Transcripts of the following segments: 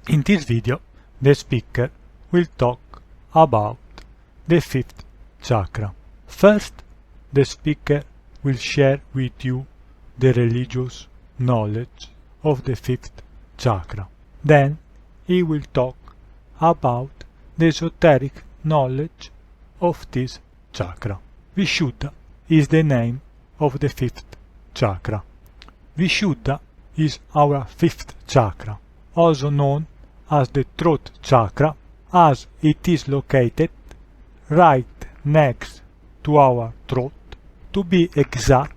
In this video, the speaker will talk about the fifth chakra. First, the speaker will share with you the religious knowledge of the fifth chakra. Then, he will talk about the esoteric knowledge of this chakra. Vishuddha is the name of the fifth chakra. Vishuddha is our fifth chakra, also known as the throat chakra, as it is located right next to our throat, to be exact,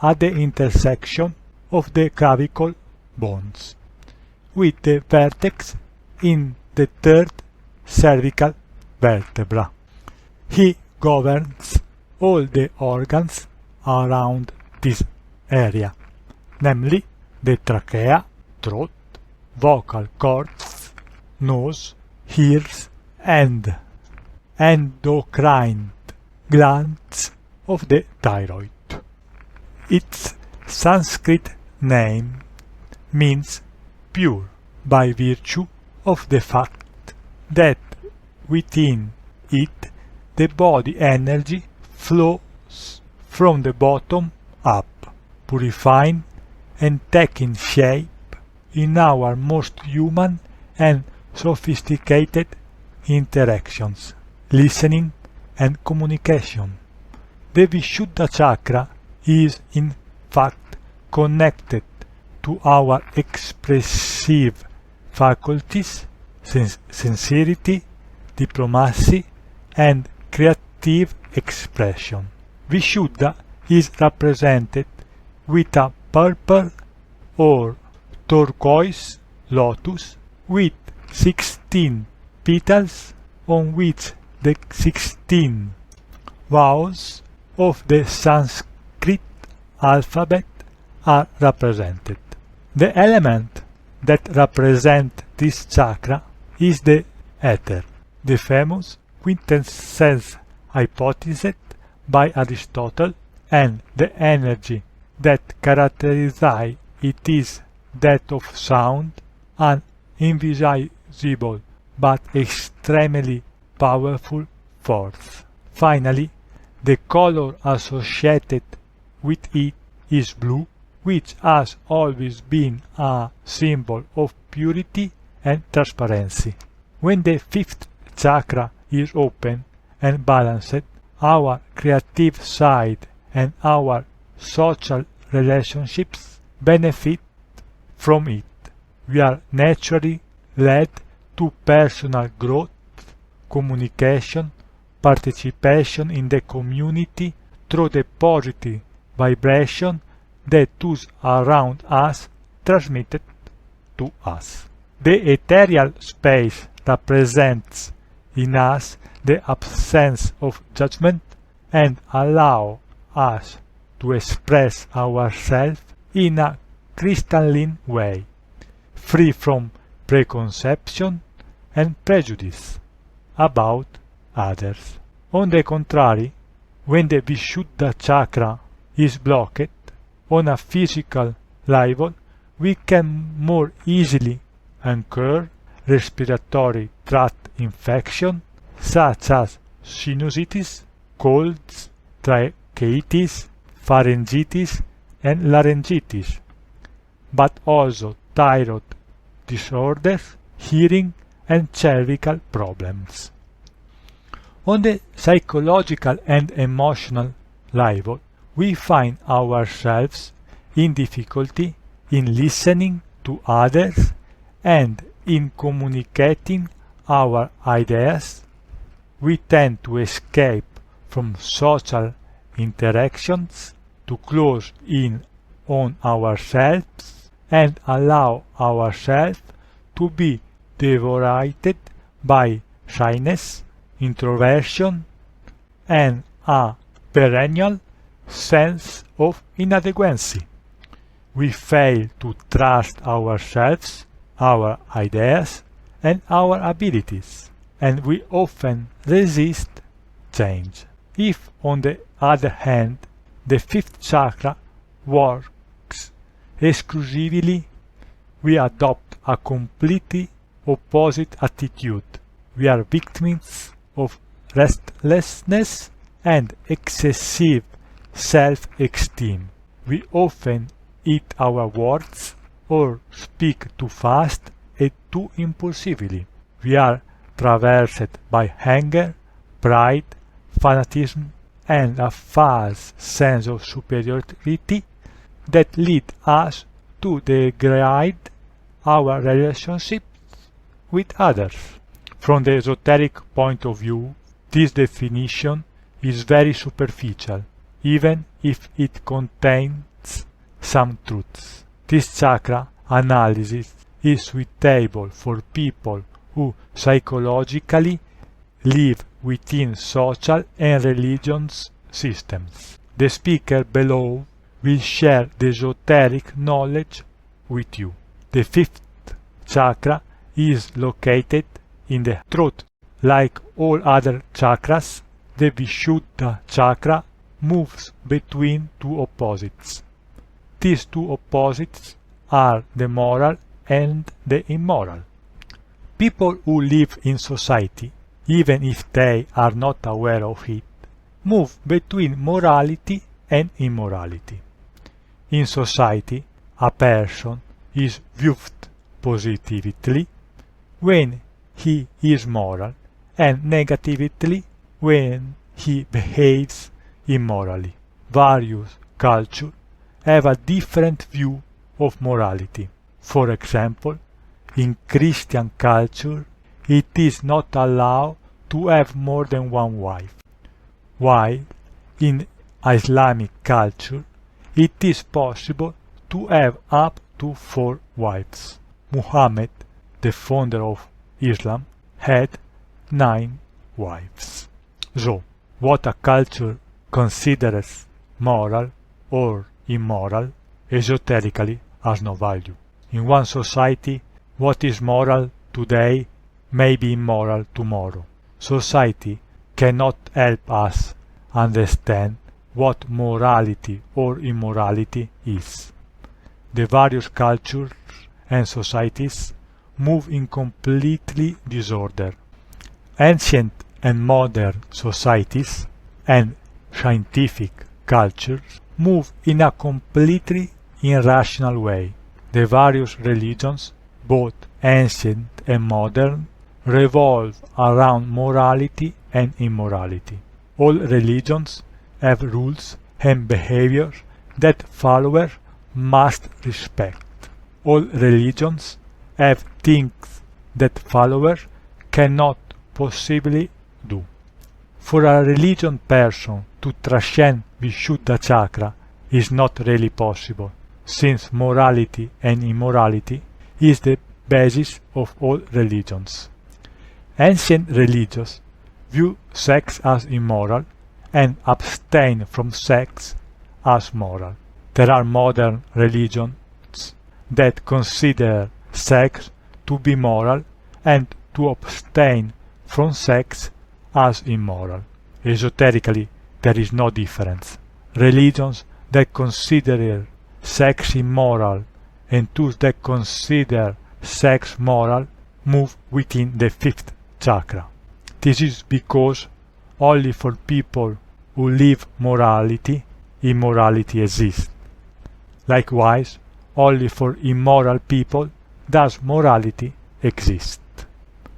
at the intersection of the clavicle bones, with the vertex in the third cervical vertebra. He governs all the organs around this area, namely the trachea, throat, vocal cords, nose, ears, and endocrine glands of the thyroid. Its Sanskrit name means pure by virtue of the fact that within it the body energy flows from the bottom up, purifying and taking shape in our most human and sophisticated interactions, listening and communication. The Vishuddha chakra is in fact connected to our expressive faculties, sincerity, diplomacy, and creative expression. Vishuddha is represented with a purple or turquoise lotus with 16 petals on which the 16 vowels of the Sanskrit alphabet are represented. The element that represents this chakra is the ether, the famous quintessence hypothesis by Aristotle, and the energy that characterizes it is that of sound, an invisible but extremely powerful force. Finally, the color associated with it is blue, which has always been a symbol of purity and transparency. When the fifth chakra is open and balanced, our creative side and our social relationships benefit from it. We are naturally led to personal growth, communication, participation in the community through the positive vibration that those around us transmitted to us. The ethereal space represents in us the absence of judgment and allow us to express ourselves in a crystalline way, free from preconception and prejudice about others. On the contrary, when the Vishuddha chakra is blocked on a physical level, we can more easily incur respiratory tract infection such as sinusitis, colds, tracheitis, pharyngitis, and laryngitis, but also thyroid disorders, hearing, and cervical problems. On the psychological and emotional level, we find ourselves in difficulty in listening to others and in communicating our ideas. We tend to escape from social interactions, to close in on ourselves, and allow ourselves to be devoured by shyness, introversion, and a perennial sense of inadequacy. We fail to trust ourselves, our ideas, and our abilities, and we often resist change. If, on the other hand, the fifth chakra works exclusively, we adopt a completely opposite attitude. We are victims of restlessness and excessive self-esteem. We often eat our words or speak too fast and too impulsively. We are traversed by anger, pride, fanatism, and a false sense of superiority that lead us to degrade our relationships with others. From the esoteric point of view, this definition is very superficial, even if it contains some truths. This chakra analysis is suitable for people who psychologically live within social and religious systems. The speaker below will share the esoteric knowledge with you. The fifth chakra is located in the throat. Like all other chakras, the Vishuddha chakra moves between two opposites. These two opposites are the moral and the immoral. People who live in society, even if they are not aware of it, move between morality and immorality. In society, a person is viewed positively when he is moral and negatively when he behaves immorally. Various cultures have a different view of morality. For example, in Christian culture, it is not allowed to have more than one wife, while in Islamic culture, it is possible to have up to 4 wives. Muhammad, the founder of Islam, had 9 wives. So, what a culture considers moral or immoral, esoterically has no value. In one society, what is moral today may be immoral tomorrow. Society cannot help us understand what morality or immorality is. The various cultures and societies move in completely disorder. Ancient and modern societies and scientific cultures move in a completely irrational way. The various religions, both ancient and modern, revolve around morality and immorality. All religions have rules and behaviors that followers must respect. All religions have things that followers cannot possibly do. For a religion person to transcend Vishuddha chakra is not really possible, since morality and immorality is the basis of all religions. Ancient religions view sex as immoral and abstain from sex as moral. There are modern religions that consider sex to be moral and to abstain from sex as immoral. Esoterically, there is no difference. Religions that consider sex immoral and those that consider sex moral move within the fifth chakra. This is because only for people who live morality, immorality exists. Likewise, only for immoral people does morality exist.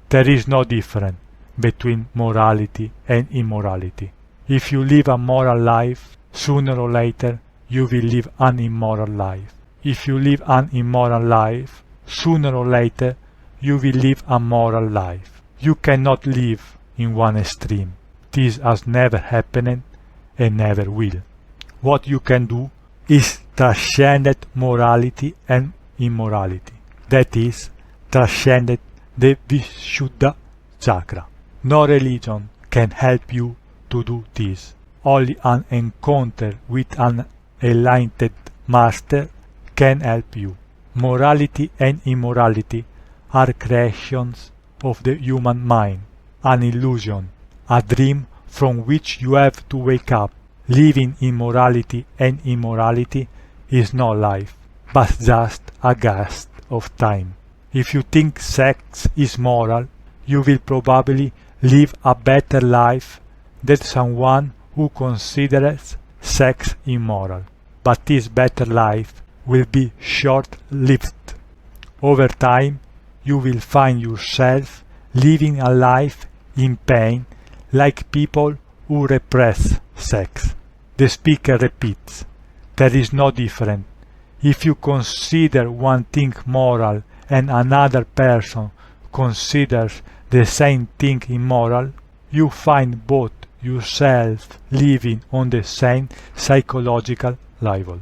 There is no difference between morality and immorality. If you live a moral life, sooner or later you will live an immoral life. If you live an immoral life, sooner or later you will live a moral life. You cannot live in one extreme. This has never happened and never will. What you can do is transcend morality and immorality. That is, transcend the Vishuddha chakra. No religion can help you to do this. Only an encounter with an enlightened master can help you. Morality and immorality are creations of the human mind, an illusion, a dream from which you have to wake up. Living in morality and immorality is not life, but just a gust of time. If you think sex is moral, you will probably live a better life than someone who considers sex immoral. But this better life will be short-lived. Over time, you will find yourself living a life in pain like people who repress sex. The speaker repeats, there is no difference. If you consider one thing moral and another person considers the same thing immoral, you find both yourself living on the same psychological level.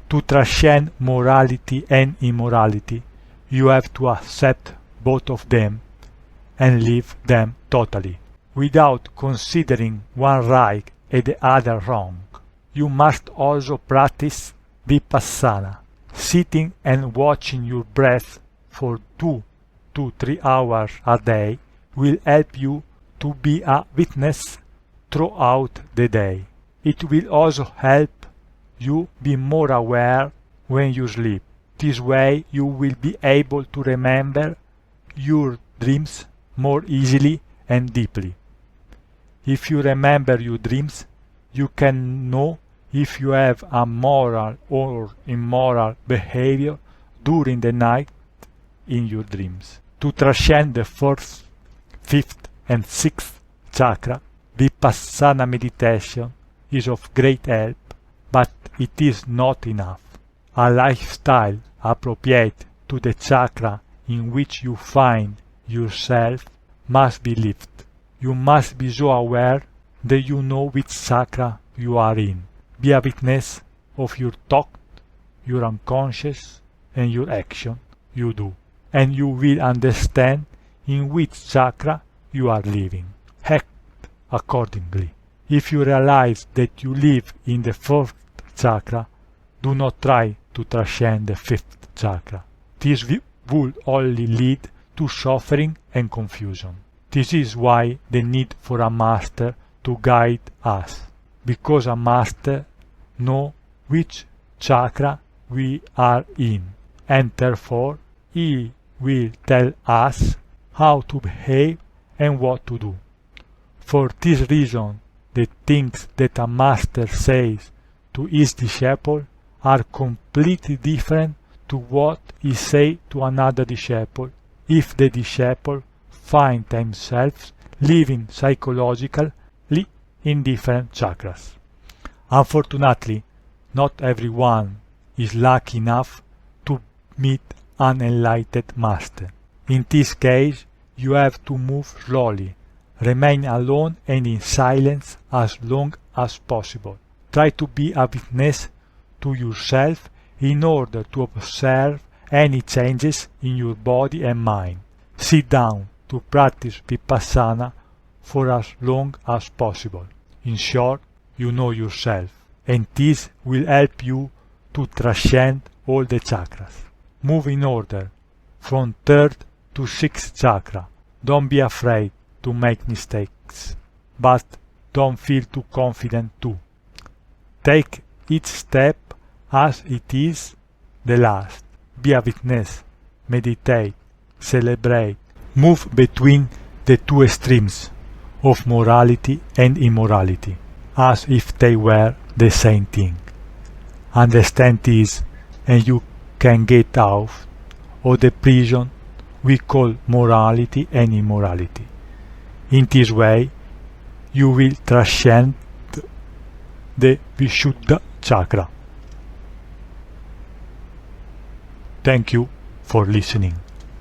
To transcend morality and immorality, you have to accept both of them and live them totally, without considering one right and the other wrong. You must also practice vipassana. Sitting and watching your breath for 2 to 3 hours a day will help you to be a witness throughout the day. It will also help you be more aware when you sleep. This way you will be able to remember your dreams more easily and deeply. If you remember your dreams, you can know if you have a moral or immoral behavior during the night in your dreams. To transcend the 4th, 5th and 6th chakra, Vipassana meditation is of great help, but it is not enough. A lifestyle appropriate to the chakra in which you find yourself must be lived. You must be so aware that you know which chakra you are in. Be a witness of your thought, your unconscious, and your action you do, and you will understand in which chakra you are living. Act accordingly. If you realize that you live in the 4th chakra, do not try to transcend the 5th chakra. This will only lead to suffering and confusion. This is why the need for a master to guide us, because a master knows which chakra we are in, and therefore he will tell us how to behave and what to do. For this reason, the things that a master says to his disciple are completely different to what he says to another disciple, if the disciple finds themselves living psychologically in different chakras. Unfortunately, not everyone is lucky enough to meet an enlightened master. In this case, you have to move slowly, remain alone and in silence as long as possible. Try to be a witness to yourself in order to observe any changes in your body and mind. Sit down to practice Vipassana for as long as possible. In short, you know yourself, and this will help you to transcend all the chakras. Move in order, from 3rd to 6th chakra. Don't be afraid to make mistakes, but don't feel too confident too. Take each step as it is the last. Be a witness, meditate, celebrate, move between the two extremes of morality and immorality, as if they were the same thing. Understand this, and you can get out of the prison we call morality and immorality. In this way, you will transcend the Vishuddha chakra. Thank you for listening.